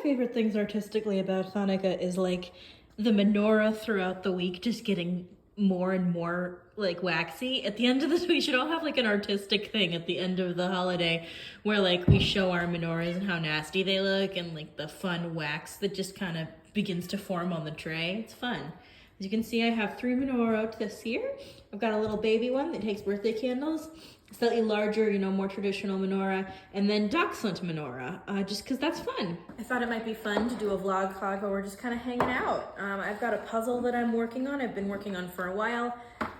favorite things artistically about Hanukkah is like the menorah throughout the week just getting more and more like waxy. At the end of this, we should all have like an artistic thing at the end of the holiday where like we show our menorahs and how nasty they look and like the fun wax that just kind of begins to form on the tray. It's fun. As you can see, I have 3 menorahs this year. I've got a little baby one that takes birthday candles, slightly larger, more traditional menorah, and then dachshund menorah, just because that's fun. I thought it might be fun to do a vlog while we're just kind of hanging out. I've got a puzzle that I'm working on. I've been working on for a while.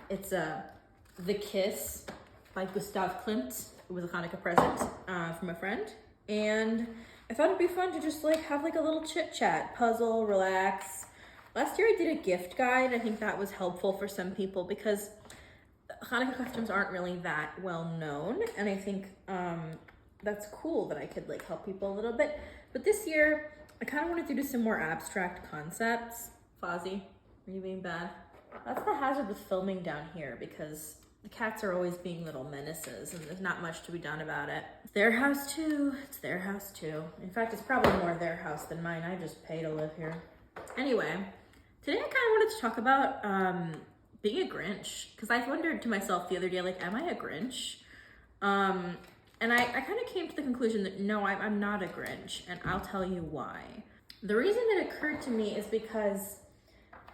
It's The Kiss by Gustav Klimt. It was a Hanukkah present from a friend. And I thought it'd be fun to just like have like a little chit chat, puzzle, relax. Last year I did a gift guide. I think that was helpful for some people because Hanukkah customs aren't really that well known. And I think that's cool that I could like help people a little bit. But this year I kind of wanted to do some more abstract concepts. Fozzie, are you being bad? That's the hazard with filming down here because the cats are always being little menaces and there's not much to be done about it. It's their house too. It's their house too. In fact, it's probably more their house than mine. I just pay to live here. Anyway, today I kind of wanted to talk about being a Grinch, because I wondered to myself the other day, like, am I a Grinch? And I kind of came to the conclusion that no, I'm not a Grinch, and I'll tell you why. The reason it occurred to me is because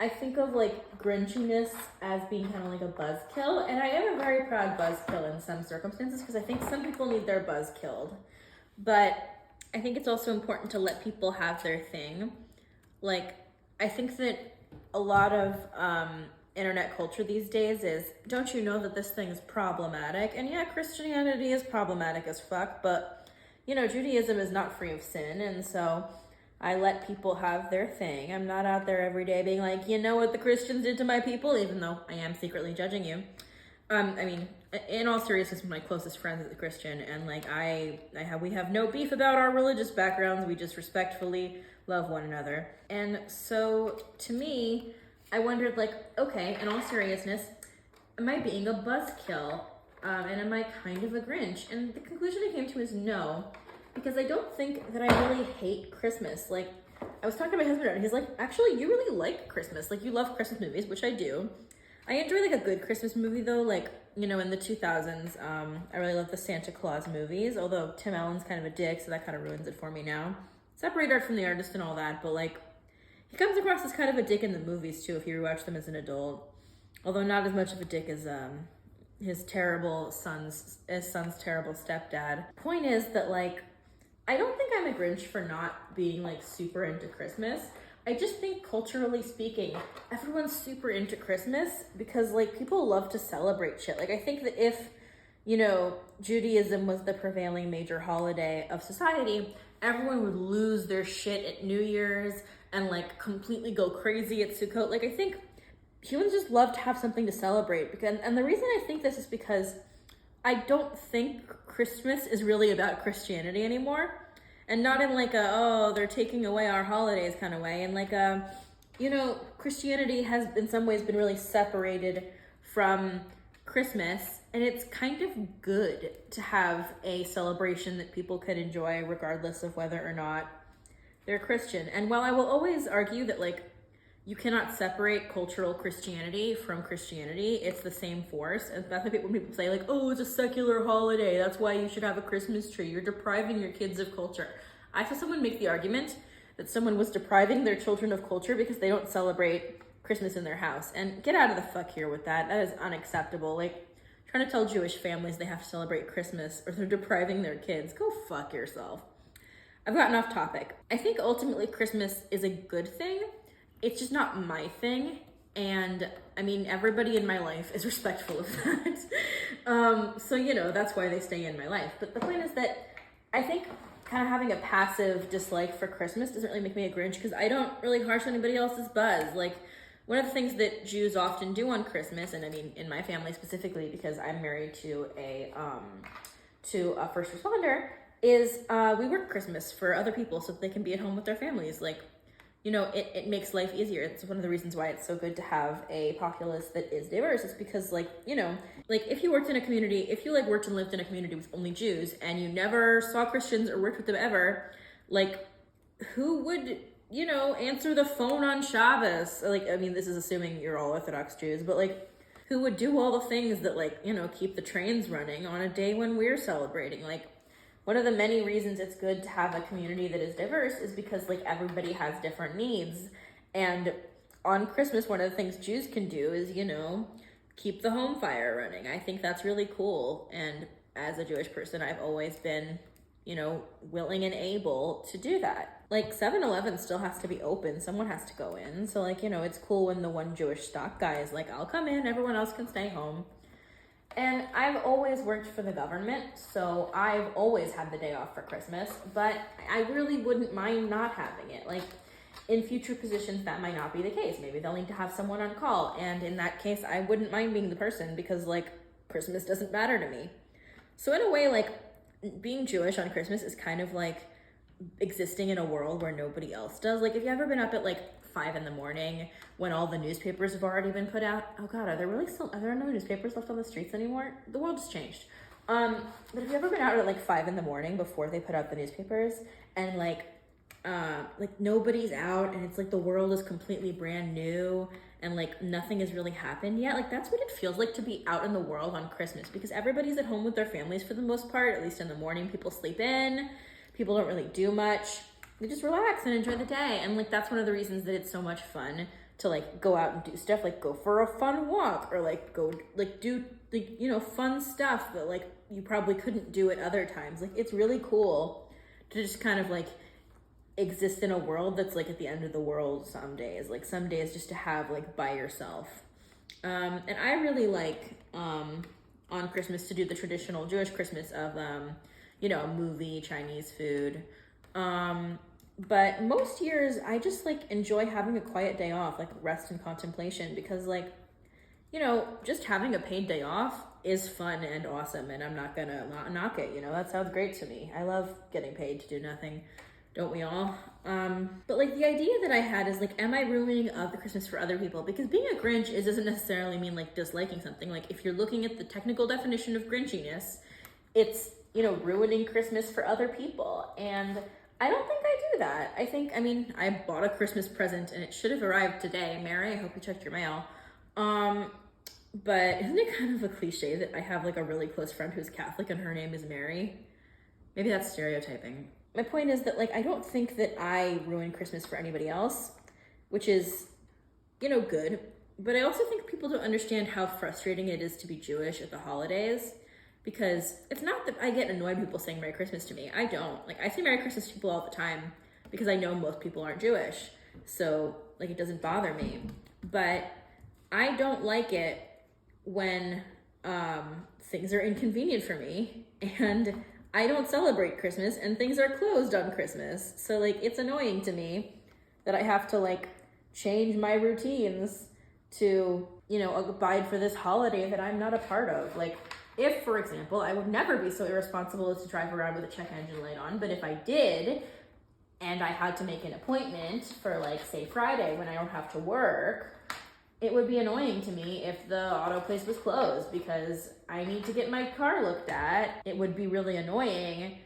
I think of like Grinchiness as being kind of like a buzzkill, and I am a very proud buzzkill in some circumstances because I think some people need their buzz killed, but I think it's also important to let people have their thing. Like, I think that a lot of internet culture these days is, don't you know that this thing is problematic? And yeah, Christianity is problematic as fuck, but Judaism is not free of sin, and so I let people have their thing. I'm not out there every day being like, you know what the Christians did to my people, even though I am secretly judging you. I mean, in all seriousness, my closest friend is a Christian, and like we have no beef about our religious backgrounds. We just respectfully love one another. And so to me, I wondered like, okay, in all seriousness, am I being a buzzkill? And am I kind of a Grinch? And the conclusion I came to is no, because I don't think that I really hate Christmas. Like, I was talking to my husband and he's like, actually, you really like Christmas. Like, you love Christmas movies, which I do. I enjoy like a good Christmas movie though, like, in the 2000s, I really love the Santa Claus movies, although Tim Allen's kind of a dick, so that kind of ruins it for me now. Separate art from the artist and all that, but like, he comes across as kind of a dick in the movies too, if you rewatch them as an adult. Although not as much of a dick as his son's terrible stepdad. Point is that like, I don't think I'm a Grinch for not being like super into Christmas. I just think culturally speaking, everyone's super into Christmas because like people love to celebrate shit. Like I think that if, Judaism was the prevailing major holiday of society, everyone would lose their shit at New Year's and like completely go crazy at Sukkot. Like I think humans just love to have something to celebrate. And the reason I think this is because I don't think Christmas is really about Christianity anymore. And not in like they're taking away our holidays kind of way. And like, Christianity has in some ways been really separated from Christmas. And it's kind of good to have a celebration that people could enjoy regardless of whether or not they're Christian. And while I will always argue that like, you cannot separate cultural Christianity from Christianity. It's the same force. And that's why when people say like, oh, it's a secular holiday, that's why you should have a Christmas tree. You're depriving your kids of culture. I saw someone make the argument that someone was depriving their children of culture because they don't celebrate Christmas in their house. And get out of the fuck here with that. That is unacceptable. Like, trying to tell Jewish families they have to celebrate Christmas or they're depriving their kids. Go fuck yourself. I've gotten off topic. I think ultimately Christmas is a good thing. It's just not my thing. And I mean, everybody in my life is respectful of that. So, that's why they stay in my life. But the point is that I think kind of having a passive dislike for Christmas doesn't really make me a Grinch because I don't really harsh anybody else's buzz. Like, one of the things that Jews often do on Christmas, and I mean, in my family specifically, because I'm married to a first responder, is we work Christmas for other people so that they can be at home with their families. Like, it makes life easier. It's one of the reasons why it's so good to have a populace that is diverse. It's because like if you worked in a community, if you like worked and lived in a community with only Jews and you never saw Christians or worked with them ever, like who would, answer the phone on Shabbos? Like, I mean, this is assuming you're all Orthodox Jews, but like, who would do all the things that like, keep the trains running on a day when we're celebrating? Like, one of the many reasons it's good to have a community that is diverse is because like everybody has different needs. And on Christmas, one of the things Jews can do is, keep the home fire running. I think that's really cool. And as a Jewish person, I've always been, willing and able to do that. Like 7-Eleven still has to be open. Someone has to go in. So like, it's cool when the one Jewish stock guy is like, I'll come in, everyone else can stay home. And I've always worked for the government, so I've always had the day off for Christmas, but I really wouldn't mind not having it. Like, in future positions, that might not be the case. Maybe they'll need to have someone on call, and in that case, I wouldn't mind being the person because, like, Christmas doesn't matter to me. So in a way, like, being Jewish on Christmas is kind of like existing in a world where nobody else does. Like, have you ever been up at, like, 5 a.m. when all the newspapers have already been put out? Oh God, are there no newspapers left on the streets anymore? The world has changed. But have you ever been out at like 5 a.m. before they put out the newspapers and like nobody's out and it's like the world is completely brand new and like nothing has really happened yet? Like that's what it feels like to be out in the world on Christmas because everybody's at home with their families for the most part, at least in the morning. People sleep in, people don't really do much. We just relax and enjoy the day. And like, that's one of the reasons that it's so much fun to like go out and do stuff, like go for a fun walk or like go like do like, fun stuff that like you probably couldn't do at other times. Like it's really cool to just kind of like exist in a world that's like at the end of the world some days, like some days just to have like by yourself. And I really like, on Christmas to do the traditional Jewish Christmas of, a movie, Chinese food. But most years I just like enjoy having a quiet day off, like rest and contemplation, because like, just having a paid day off is fun and awesome. And I'm not gonna knock it. That sounds great to me. I love getting paid to do nothing. Don't we all? But like the idea that I had is like, am I ruining the Christmas for other people? Because being a Grinch doesn't necessarily mean like disliking something. Like if you're looking at the technical definition of Grinchiness, it's, ruining Christmas for other people. And I don't think I do that. I bought a Christmas present and it should have arrived today. Mary, I hope you checked your mail. But isn't it kind of a cliche that I have like a really close friend who's Catholic and her name is Mary? Maybe that's stereotyping. My point is that like, I don't think that I ruin Christmas for anybody else, which is, good. But I also think people don't understand how frustrating it is to be Jewish at the holidays. Because it's not that I get annoyed people saying Merry Christmas to me. I don't. Like, I say Merry Christmas to people all the time because I know most people aren't Jewish. So, like, it doesn't bother me. But I don't like it when things are inconvenient for me and I don't celebrate Christmas and things are closed on Christmas. So, like, it's annoying to me that I have to, like, change my routines to, abide for this holiday that I'm not a part of. Like, if, for example, I would never be so irresponsible as to drive around with a check engine light on, but if I did, and I had to make an appointment for, like, say Friday when I don't have to work, it would be annoying to me if the auto place was closed because I need to get my car looked at. It would be really annoying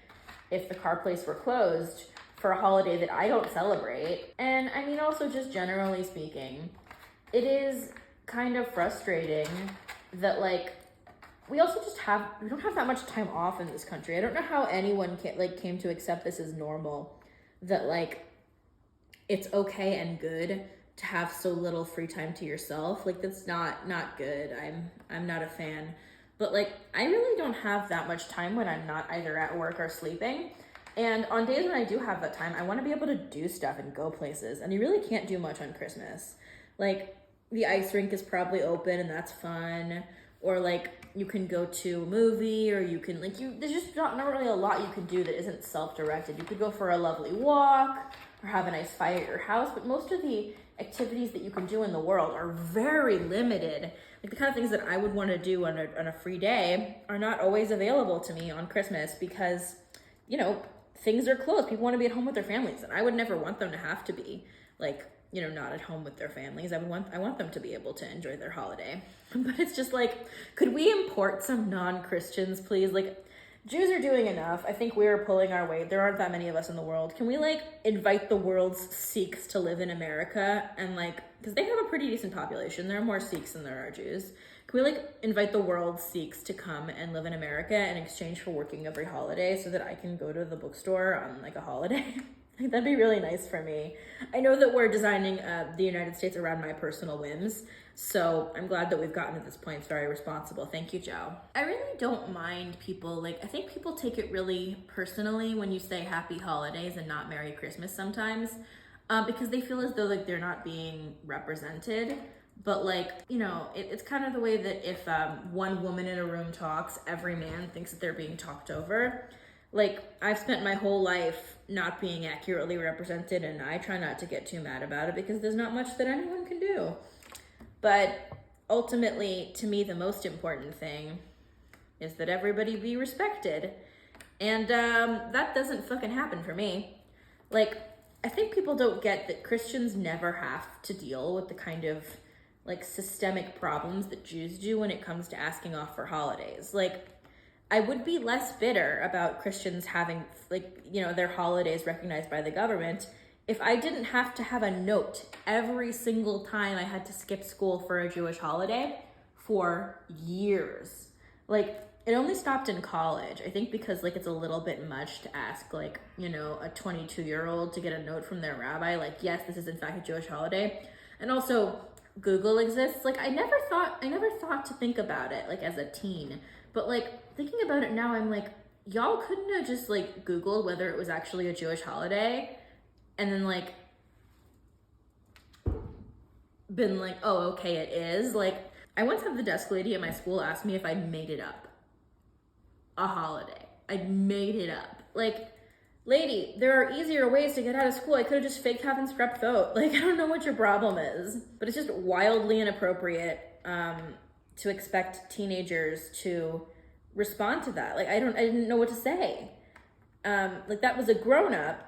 if the car place were closed for a holiday that I don't celebrate. And also just generally speaking, it is kind of frustrating that, like, we don't have that much time off in this country. I don't know how anyone came to accept this as normal, that like it's okay and good to have so little free time to yourself. Like that's not good. I'm not a fan. But like I really don't have that much time when I'm not either at work or sleeping. And on days when I do have that time, I want to be able to do stuff and go places. And you really can't do much on Christmas. Like the ice rink is probably open and that's fun. Or like you can go to a movie, or you can there's just not really a lot you can do that isn't self-directed. You could go for a lovely walk or have a nice fire at your house, but most of the activities that you can do in the world are very limited. Like the kind of things that I would want to do on a free day are not always available to me on Christmas because, things are closed. People want to be at home with their families, and I would never want them to have to be like, not at home with their families. I want them to be able to enjoy their holiday. But it's just like, could we import some non-Christians, please? Like, Jews are doing enough. I think we're pulling our weight. There aren't that many of us in the world. Can we, like, invite the world's Sikhs to live in America? And, like, because they have a pretty decent population. There are more Sikhs than there are Jews. Can we, like, invite the world's Sikhs to come and live in America in exchange for working every holiday so that I can go to the bookstore on, like, a holiday? Like, that'd be really nice for me. I know that we're designing the United States around my personal whims, so I'm glad that we've gotten to this point. It's very responsible. Thank you, Joe. I really don't mind people, like, I think people take it really personally when you say happy holidays and not Merry Christmas sometimes, because they feel as though, like, they're not being represented. But, like, you know, it's kind of the way that if one woman in a room talks, every man thinks that they're being talked over. Like, I've spent my whole life not being accurately represented, and I try not to get too mad about it because there's not much that anyone can do. But ultimately, to me, the most important thing is that everybody be respected. And that doesn't fucking happen for me. Like, I think people don't get that Christians never have to deal with the kind of, like, systemic problems that Jews do when it comes to asking off for holidays. Like, I would be less bitter about Christians having, like, you know, their holidays recognized by the government if I didn't have to have a note every single time I had to skip school for a Jewish holiday for years. Like, it only stopped in college, I think, because, like, it's a little bit much to ask, like, you know, a 22-year-old to get a note from their rabbi, like, yes, this is in fact a Jewish holiday. And also, Google exists. Like, I never thought to think about it, like, as a teen. But, like, thinking about it now, I'm like, y'all couldn't have just, like, Googled whether it was actually a Jewish holiday and then, like, been like, oh, okay, it is. Like, I once had the desk lady at my school ask me if I made it up. A holiday. I made it up. Like, lady, there are easier ways to get out of school. I could have just faked having strep throat. Like, I don't know what your problem is. But it's just wildly inappropriate to expect teenagers to respond to that. Like, I didn't know what to say. Like, that was a grown-up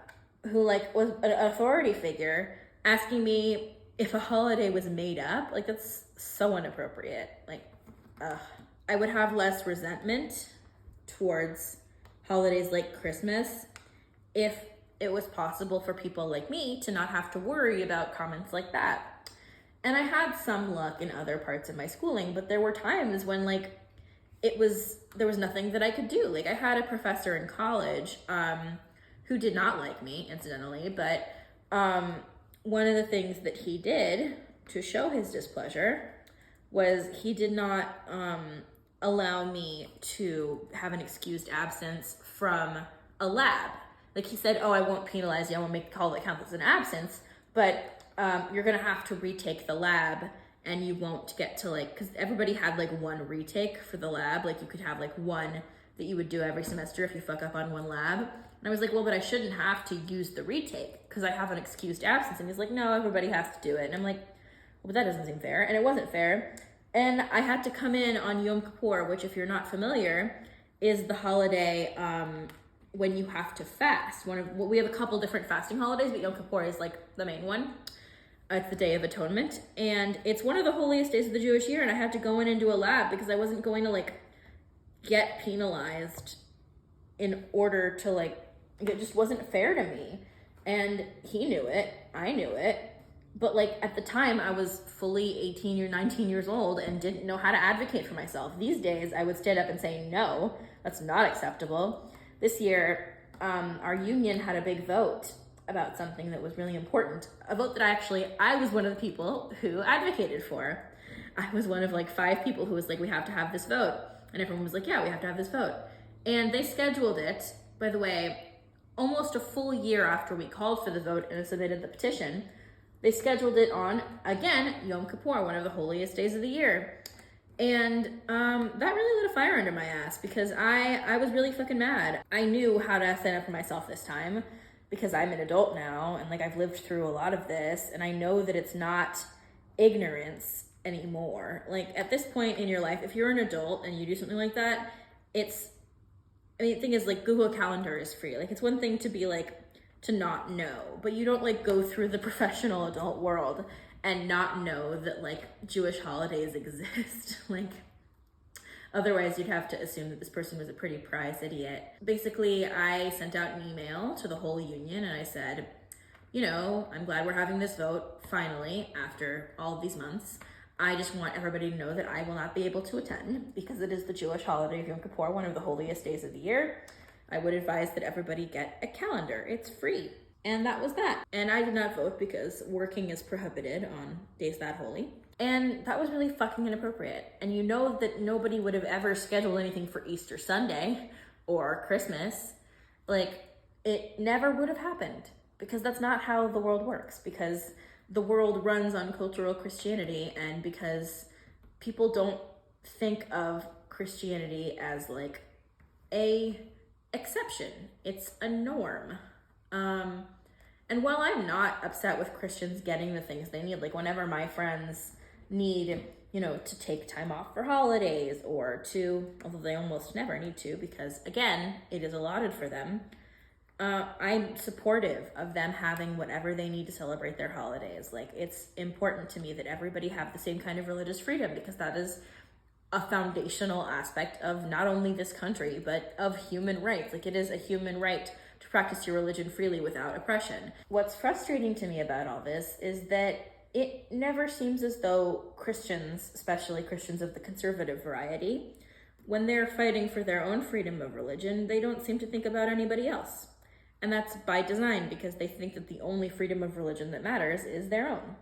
who, like, was an authority figure asking me if a holiday was made up. Like, that's so inappropriate. Like, I would have less resentment towards holidays like Christmas if it was possible for people like me to not have to worry about comments like that. And I had some luck in other parts of my schooling, but there were times when, like, there was nothing that I could do. Like, I had a professor in college who did not like me, incidentally, but one of the things that he did to show his displeasure was he did not allow me to have an excused absence from a lab. Like, he said, oh, I won't penalize you, I won't make call that count as an absence, but you're gonna have to retake the lab, and you won't get to, like, because everybody had, like, one retake for the lab. Like, you could have, like, one that you would do every semester if you fuck up on one lab. And I was like, well, but I shouldn't have to use the retake because I have an excused absence. And he's like, no, everybody has to do it. And I'm like, well, but that doesn't seem fair. And it wasn't fair. And I had to come in on Yom Kippur, which, if you're not familiar, is the holiday when you have to fast. We have a couple different fasting holidays, but Yom Kippur is, like, the main one. It's the Day of Atonement, and it's one of the holiest days of the Jewish year, and I had to go in and do a lab because I wasn't going to, like, get penalized in order to, like, it just wasn't fair to me. And he knew it, I knew it, but, like, at the time I was fully 18 or 19 years old and didn't know how to advocate for myself. These days I would stand up and say, no, that's not acceptable. This year, our union had a big vote about something that was really important. A vote that I was one of the people who advocated for. I was one of, like, 5 people who was like, we have to have this vote. And everyone was like, yeah, we have to have this vote. And they scheduled it, by the way, almost a full year after we called for the vote and submitted the petition. They scheduled it on, again, Yom Kippur, one of the holiest days of the year. And that really lit a fire under my ass because I was really fucking mad. I knew how to stand up for myself this time, because I'm an adult now, and, like, I've lived through a lot of this, and I know that it's not ignorance anymore. Like, at this point in your life, if you're an adult and you do something like that, the thing is, like, Google Calendar is free. Like, it's one thing to be, like, to not know, but you don't, like, go through the professional adult world and not know that, like, Jewish holidays exist. Like, Otherwise, you'd have to assume that this person was a pretty prize idiot. Basically, I sent out an email to the whole union and I said, you know, I'm glad we're having this vote finally after all of these months. I just want everybody to know that I will not be able to attend because it is the Jewish holiday of Yom Kippur, one of the holiest days of the year. I would advise that everybody get a calendar. It's free. And that was that. And I did not vote because working is prohibited on days that holy. And that was really fucking inappropriate. And you know that nobody would have ever scheduled anything for Easter Sunday or Christmas. Like, it never would have happened because that's not how the world works. Because the world runs on cultural Christianity, and because people don't think of Christianity as like a exception. It's a norm. And while I'm not upset with Christians getting the things they need, like whenever my friends need, you know, to take time off for holidays or to, although they almost never need to because again, it is allotted for them, I'm supportive of them having whatever they need to celebrate their holidays. Like, it's important to me that everybody have the same kind of religious freedom because that is a foundational aspect of not only this country, but of human rights. Like, it is a human right to practice your religion freely without oppression. What's frustrating to me about all this is that it never seems as though Christians, especially Christians of the conservative variety, when they're fighting for their own freedom of religion, they don't seem to think about anybody else. And that's by design because they think that the only freedom of religion that matters is their own.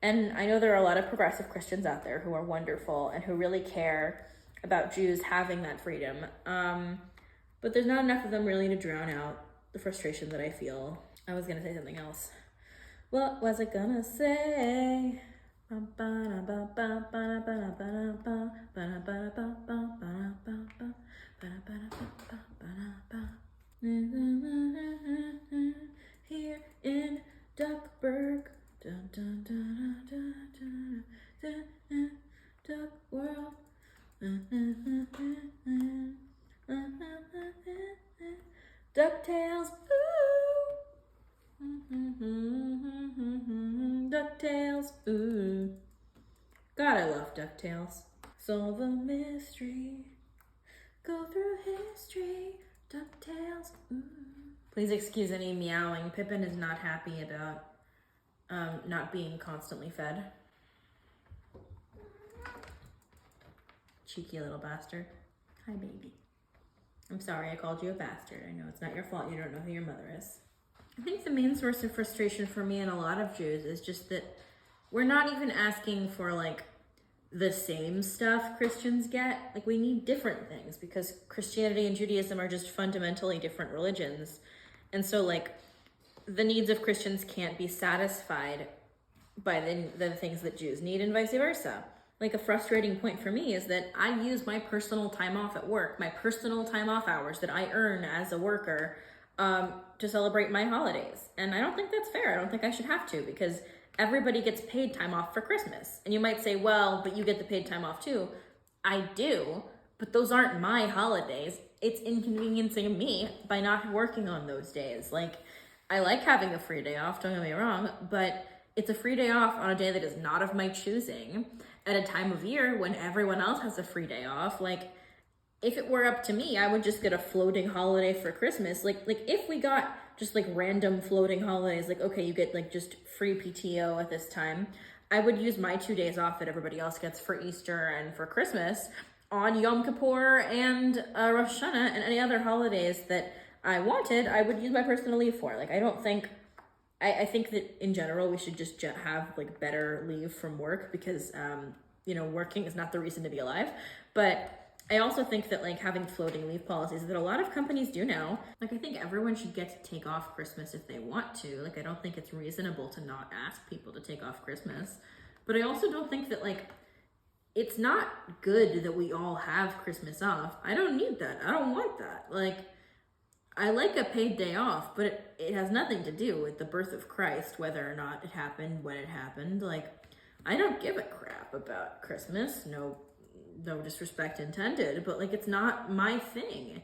And I know there are a lot of progressive Christians out there who are wonderful and who really care about Jews having that freedom. But there's not enough of them really to drown out the frustration that I feel. I was gonna say something else. What was I gonna say? Here in Duckburg, Duck World. DuckTales, ooh. DuckTales, ooh. God, I love DuckTales. Solve the mystery, go through history, DuckTales, ooh. Please excuse any meowing. Pippin is not happy about not being constantly fed. Cheeky little bastard. Hi, baby. I'm sorry I called you a bastard. I know it's not your fault. You don't know who your mother is. I think the main source of frustration for me and a lot of Jews is just that we're not even asking for like the same stuff Christians get. Like, we need different things because Christianity and Judaism are just fundamentally different religions. And so like the needs of Christians can't be satisfied by the things that Jews need and vice versa. Like, a frustrating point for me is that I use my personal time off at work, my personal time off hours that I earn as a worker, to celebrate my holidays. And I don't think that's fair. I don't think I should have to because everybody gets paid time off for Christmas. And you might say, well, but you get the paid time off too. I do, but those aren't my holidays. It's inconveniencing me by not working on those days. Like, I like having a free day off, don't get me wrong, but it's a free day off on a day that is not of my choosing at a time of year when everyone else has a free day off. Like, if it were up to me, I would just get a floating holiday for Christmas. Like if we got just like random floating holidays, like, okay, you get like just free PTO at this time, I would use my 2 days off that everybody else gets for Easter and for Christmas on Yom Kippur and Rosh Hashanah and any other holidays that I wanted, I would use my personal leave for. Like, I think that in general, we should just have like better leave from work because, you know, working is not the reason to be alive. But I also think that like having floating leave policies that a lot of companies do now, like, I think everyone should get to take off Christmas if they want to. Like, I don't think it's reasonable to not ask people to take off Christmas. But I also don't think that like, it's not good that we all have Christmas off. I don't need that. I don't want that. Like, I like a paid day off, but it has nothing to do with the birth of Christ, whether or not it happened, when it happened. Like, I don't give a crap about Christmas. No disrespect intended, but like, it's not my thing.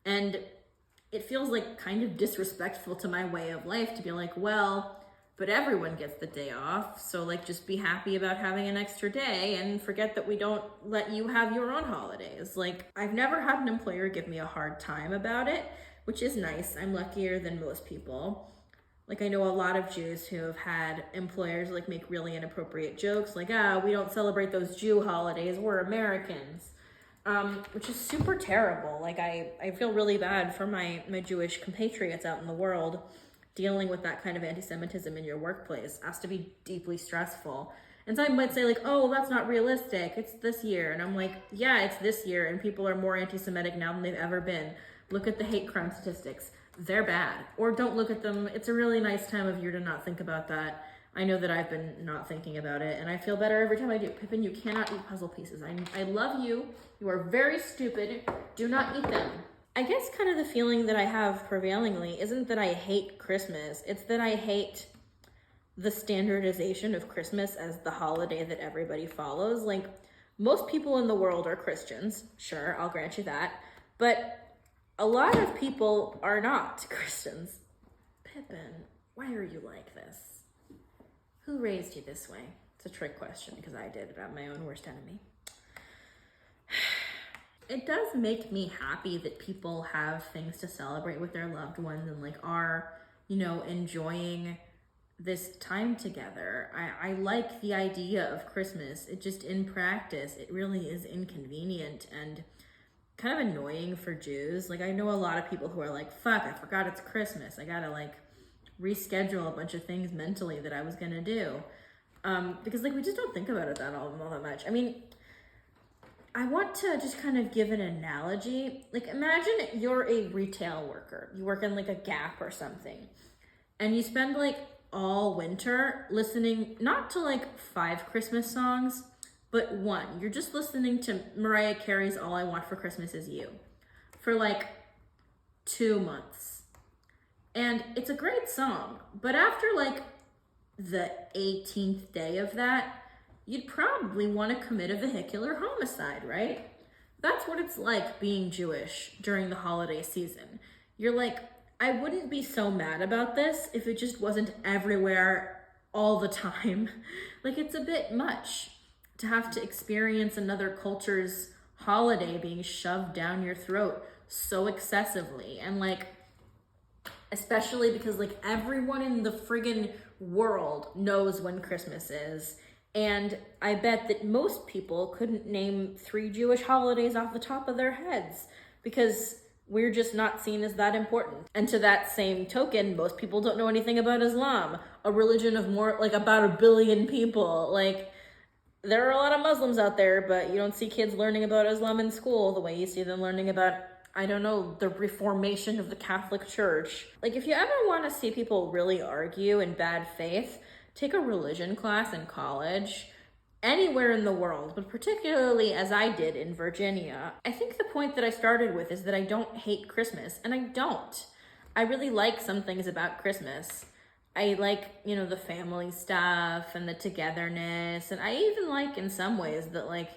And it feels like kind of disrespectful to my way of life to be like, well, but everyone gets the day off. So like, just be happy about having an extra day and forget that we don't let you have your own holidays. Like, I've never had an employer give me a hard time about it, which is nice. I'm luckier than most people. Like, I know a lot of Jews who have had employers like make really inappropriate jokes, like, we don't celebrate those Jew holidays, we're Americans. Which is super terrible. Like, I feel really bad for my Jewish compatriots out in the world. Dealing with that kind of anti-Semitism in your workplace has to be deeply stressful. And some might say like, oh, that's not realistic, it's this year. And I'm like, yeah, it's this year, and people are more anti-Semitic now than they've ever been. Look at the hate crime statistics. They're bad. Or don't look at them. It's a really nice time of year to not think about that. I know that I've been not thinking about it, and I feel better every time I do. Pippin, you cannot eat puzzle pieces. I love you. You are very stupid. Do not eat them. I guess kind of the feeling that I have prevailingly isn't that I hate Christmas. It's that I hate the standardization of Christmas as the holiday that everybody follows. Like, most people in the world are Christians. Sure, I'll grant you that. But a lot of people are not Christians. Pippin, why are you like this? Who raised you this way? It's a trick question because I did it. I'm my own worst enemy. It does make me happy that people have things to celebrate with their loved ones and like are, enjoying this time together. I like the idea of Christmas. It just, in practice, it really is inconvenient and kind of annoying for Jews. Like, I know a lot of people who are like, fuck, I forgot it's Christmas. I gotta like reschedule a bunch of things mentally that I was gonna do. Because like, we just don't think about it all that much. I mean, I want to just kind of give an analogy. Like, imagine you're a retail worker. You work in like a Gap or something. And you spend like all winter listening, not to like 5 Christmas songs, but one. You're just listening to Mariah Carey's All I Want for Christmas Is You for like 2 months. And it's a great song. But after like the 18th day of that, you'd probably want to commit a vehicular homicide, right? That's what it's like being Jewish during the holiday season. You're like, I wouldn't be so mad about this if it just wasn't everywhere all the time. Like, it's a bit much to have to experience another culture's holiday being shoved down your throat so excessively. And like, especially because like everyone in the friggin' world knows when Christmas is. And I bet that most people couldn't name 3 Jewish holidays off the top of their heads because we're just not seen as that important. And to that same token, most people don't know anything about Islam, a religion of more like about 1 billion people. Like, there are a lot of Muslims out there, but you don't see kids learning about Islam in school the way you see them learning about, I don't know, the reformation of the Catholic Church. Like, if you ever want to see people really argue in bad faith, take a religion class in college, anywhere in the world, but particularly as I did in Virginia. I think the point that I started with is that I don't hate Christmas, and I don't. I really like some things about Christmas. I like, the family stuff and the togetherness, and I even like in some ways that like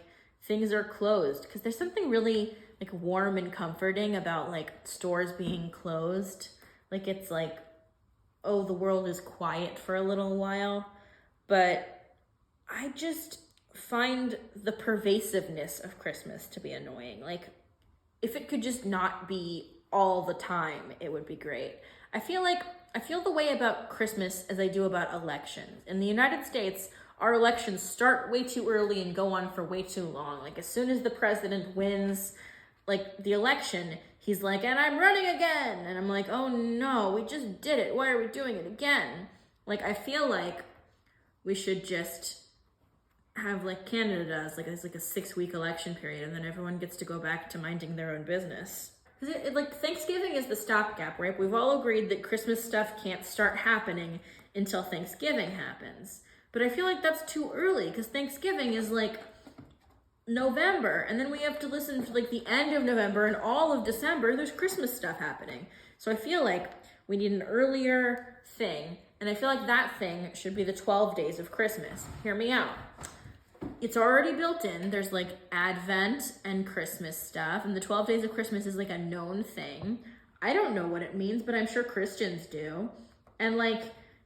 things are closed, because there's something really like warm and comforting about like stores being closed. Like, it's like, oh, the world is quiet for a little while. But I just find the pervasiveness of Christmas to be annoying. Like, if it could just not be all the time, it would be great. I feel the way about Christmas as I do about elections. In the United States, our elections start way too early and go on for way too long. Like, as soon as the president wins, like, the election, he's like, and I'm running again. And I'm like, oh no, we just did it. Why are we doing it again? Like, I feel like we should just have, like Canada does, like, it's like a 6-week election period, and then everyone gets to go back to minding their own business. Like, Thanksgiving is the stopgap, right? We've all agreed that Christmas stuff can't start happening until Thanksgiving happens. But I feel like that's too early, because Thanksgiving is like November, and then we have to listen to like the end of November and all of December, there's Christmas stuff happening. So I feel like we need an earlier thing, and I feel like that thing should be the 12 days of Christmas. Hear me out. It's already built in. There's like Advent and Christmas stuff, and the 12 days of Christmas is like a known thing. I don't know what it means, but I'm sure Christians do. And like,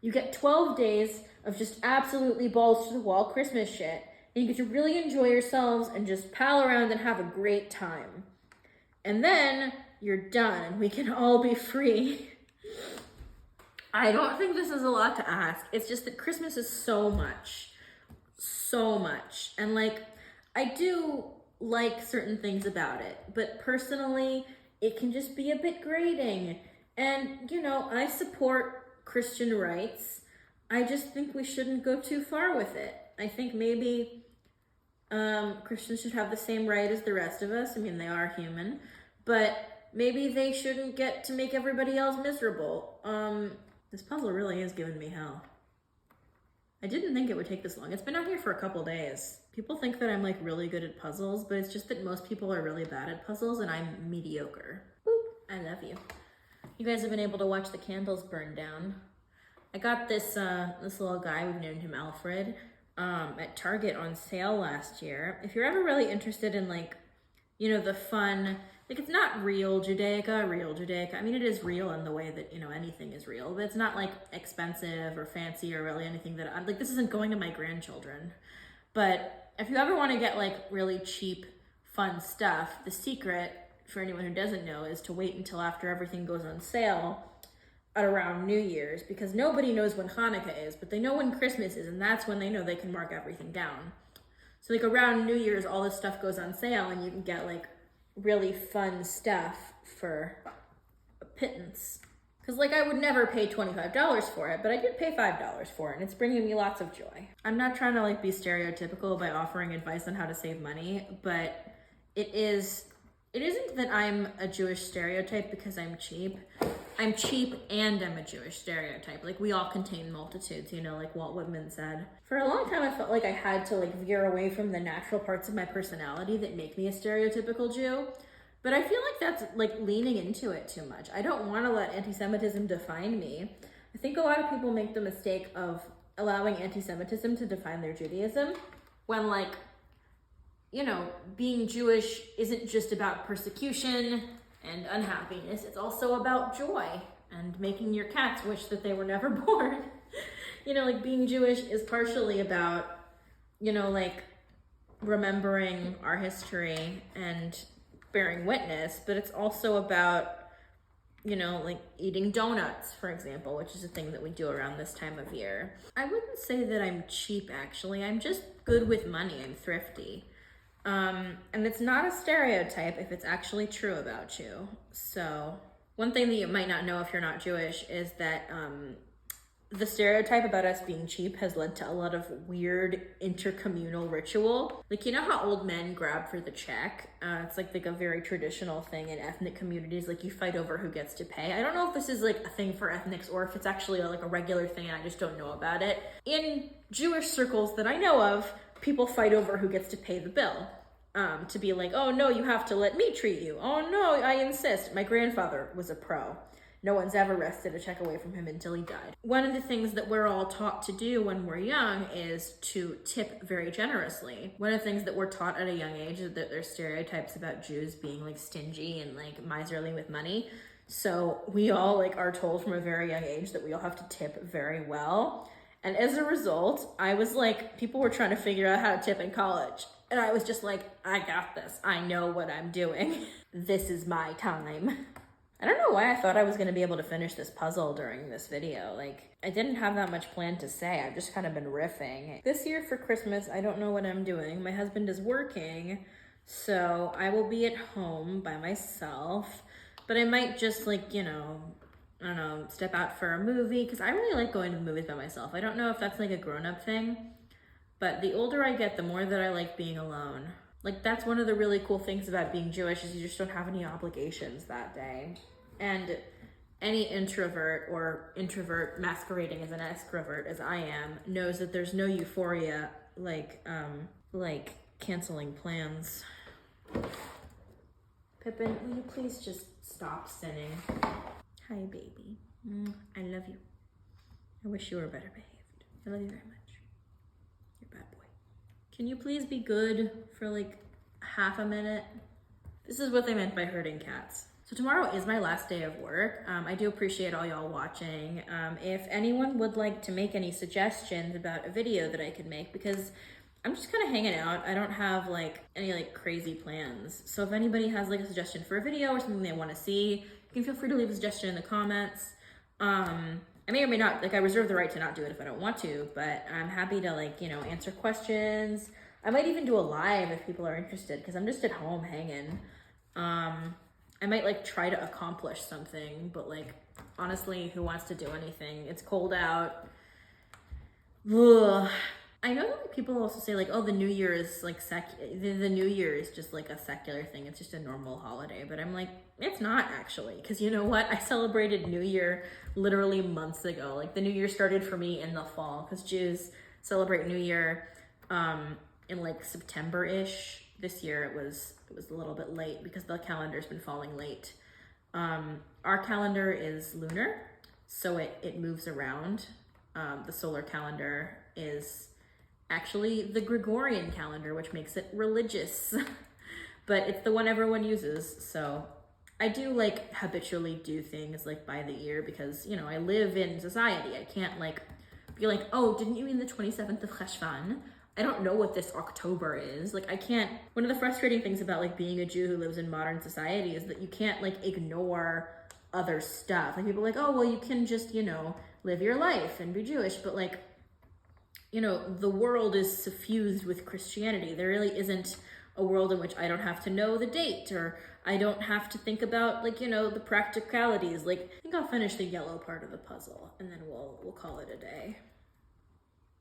You get 12 days of just absolutely balls to the wall Christmas shit, and you get to really enjoy yourselves and just pal around and have a great time. And then you're done and we can all be free. I don't think this is a lot to ask. It's just that Christmas is so much. So much. And like, I do like certain things about it, but personally, it can just be a bit grating. And, you know, I support Christian rights. I just think we shouldn't go too far with it. I think maybe Christians should have the same right as the rest of us. I mean, they are human, but maybe they shouldn't get to make everybody else miserable. This puzzle really is giving me hell. I didn't think it would take this long. It's been out here for a couple days. People think that I'm like really good at puzzles, but it's just that most people are really bad at puzzles and I'm mediocre. Boop, I love you. You guys have been able to watch the candles burn down. I got this this little guy, we've named him Alfred, at Target on sale last year. If you're ever really interested in like, you know, the fun, like it's not real Judaica. I mean, it is real in the way that, you know, anything is real, but it's not like expensive or fancy or really anything that I'm like, this isn't going to my grandchildren. But if you ever want to get like really cheap, fun stuff, the secret for anyone who doesn't know is to wait until after everything goes on sale at around New Year's, because nobody knows when Hanukkah is, but they know when Christmas is, and that's when they know they can mark everything down. So like around New Year's, all this stuff goes on sale and you can get like really fun stuff for a pittance. Because like I would never pay $25 for it, but I did pay $5 for it, and it's bringing me lots of joy. I'm not trying to like be stereotypical by offering advice on how to save money, but it isn't that I'm a Jewish stereotype because I'm cheap. I'm cheap and I'm a Jewish stereotype. Like we all contain multitudes, you know, like Walt Whitman said. For a long time, I felt like I had to like veer away from the natural parts of my personality that make me a stereotypical Jew. But I feel like that's like leaning into it too much. I don't want to let anti-Semitism define me. I think a lot of people make the mistake of allowing anti-Semitism to define their Judaism when like, you know, being Jewish isn't just about persecution and unhappiness. It's also about joy and making your cats wish that they were never born. You know, like being Jewish is partially about, you know, like remembering our history and bearing witness, but it's also about, you know, like eating donuts, for example, which is a thing that we do around this time of year. I wouldn't say that I'm cheap, actually. I'm just good with money. I'm thrifty. And it's not a stereotype if it's actually true about you. So one thing that you might not know if you're not Jewish is that the stereotype about us being cheap has led to a lot of weird intercommunal ritual. Like, you know how old men grab for the check? It's like a very traditional thing in ethnic communities. Like you fight over who gets to pay. I don't know if this is like a thing for ethnics or if it's actually like a regular thing and I just don't know about it. In Jewish circles that I know of, people fight over who gets to pay the bill. To be like, oh no, you have to let me treat you. Oh no, I insist. My grandfather was a pro. No one's ever wrested a check away from him until he died. One of the things that we're all taught to do when we're young is to tip very generously. One of the things that we're taught at a young age is that there's stereotypes about Jews being like stingy and like miserly with money. So we all like are told from a very young age that we all have to tip very well. And as a result, I was like, people were trying to figure out how to tip in college. And I was just like, I got this. I know what I'm doing. This is my time. I don't know why I thought I was going to be able to finish this puzzle during this video. Like, I didn't have that much planned to say. I've just kind of been riffing. This year for Christmas, I don't know what I'm doing. My husband is working, so I will be at home by myself. But I might just like, you know, I don't know, step out for a movie, because I really like going to the movies by myself. I don't know if that's like a grown-up thing. But the older I get, the more that I like being alone. Like, that's one of the really cool things about being Jewish is you just don't have any obligations that day. And any introvert or introvert masquerading as an extrovert, as I am, knows that there's no euphoria like canceling plans. Pippin, will you please just stop sinning? Hi, baby. I love you. I wish you were better behaved. I love you very much. Bad boy. Can you please be good for like half a minute? This is what they meant by herding cats. So tomorrow is my last day of work. I do appreciate all y'all watching. If anyone would like to make any suggestions about a video that I could make, because I'm just kind of hanging out. I don't have like any like crazy plans. So if anybody has like a suggestion for a video or something they want to see, you can feel free to leave a suggestion in the comments. I may or may not, like I reserve the right to not do it if I don't want to, but I'm happy to like, you know, answer questions. I might even do a live if people are interested, because I'm just at home hanging. I might like try to accomplish something, but like honestly, who wants to do anything? It's cold out. Ugh. I know that people also say like, oh, the New Year is like the New Year is just like a secular thing. It's just a normal holiday. But I'm like, it's not actually, because you know what? I celebrated New Year literally months ago. Like the New Year started for me in the fall, because Jews celebrate New Year in like September-ish. This year it was a little bit late because the calendar's been falling late. Our calendar is lunar, so it moves around. The solar calendar is actually the Gregorian calendar, which makes it religious, but it's the one everyone uses. So I do like habitually do things like by the year, because, you know, I live in society. I can't like be like, oh, didn't you mean the 27th of Cheshvan? I don't know what this October is. Like I can't, one of the frustrating things about like being a Jew who lives in modern society is that you can't like ignore other stuff. Like people are like, oh, well, you can just, you know, live your life and be Jewish, but like, you know, the world is suffused with Christianity. There really isn't a world in which I don't have to know the date, or I don't have to think about like, you know, the practicalities. Like I think I'll finish the yellow part of the puzzle and then we'll call it a day.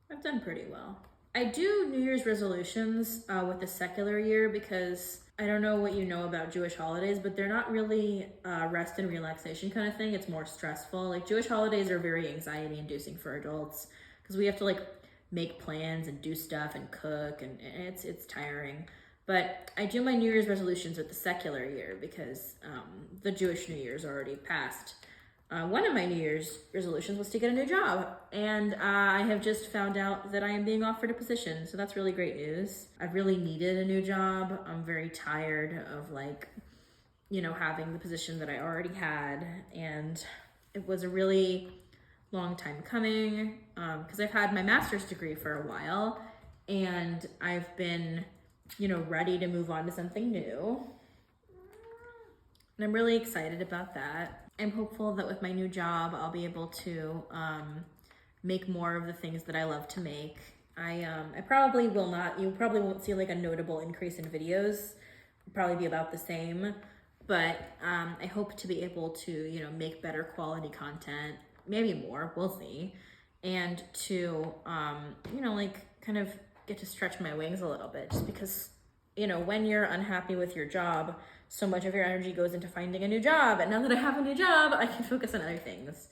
I've done pretty well. I do New Year's resolutions with the secular year, because I don't know what you know about Jewish holidays, but they're not really rest and relaxation kind of thing. It's more stressful. Like Jewish holidays are very anxiety inducing for adults, because we have to like make plans and do stuff and cook, and it's tiring. But I do my New Year's resolutions with the secular year, because the Jewish New Year's already passed. One of my New Year's resolutions was to get a new job, and I have just found out that I am being offered a position, so that's really great news. I've really needed a new job. I'm very tired of like, you know, having the position that I already had, and it was a really long time coming, because I've had my master's degree for a while, and I've been, you know, ready to move on to something new, and I'm really excited about that. I'm hopeful that with my new job, I'll be able to make more of the things that I love to make. I probably will not, you probably won't see like a notable increase in videos. It'll probably be about the same, but I hope to be able to, you know, make better quality content, maybe more, we'll see. And to, you know, like kind of get to stretch my wings a little bit, just because, you know, when you're unhappy with your job, so much of your energy goes into finding a new job. And now that I have a new job, I can focus on other things.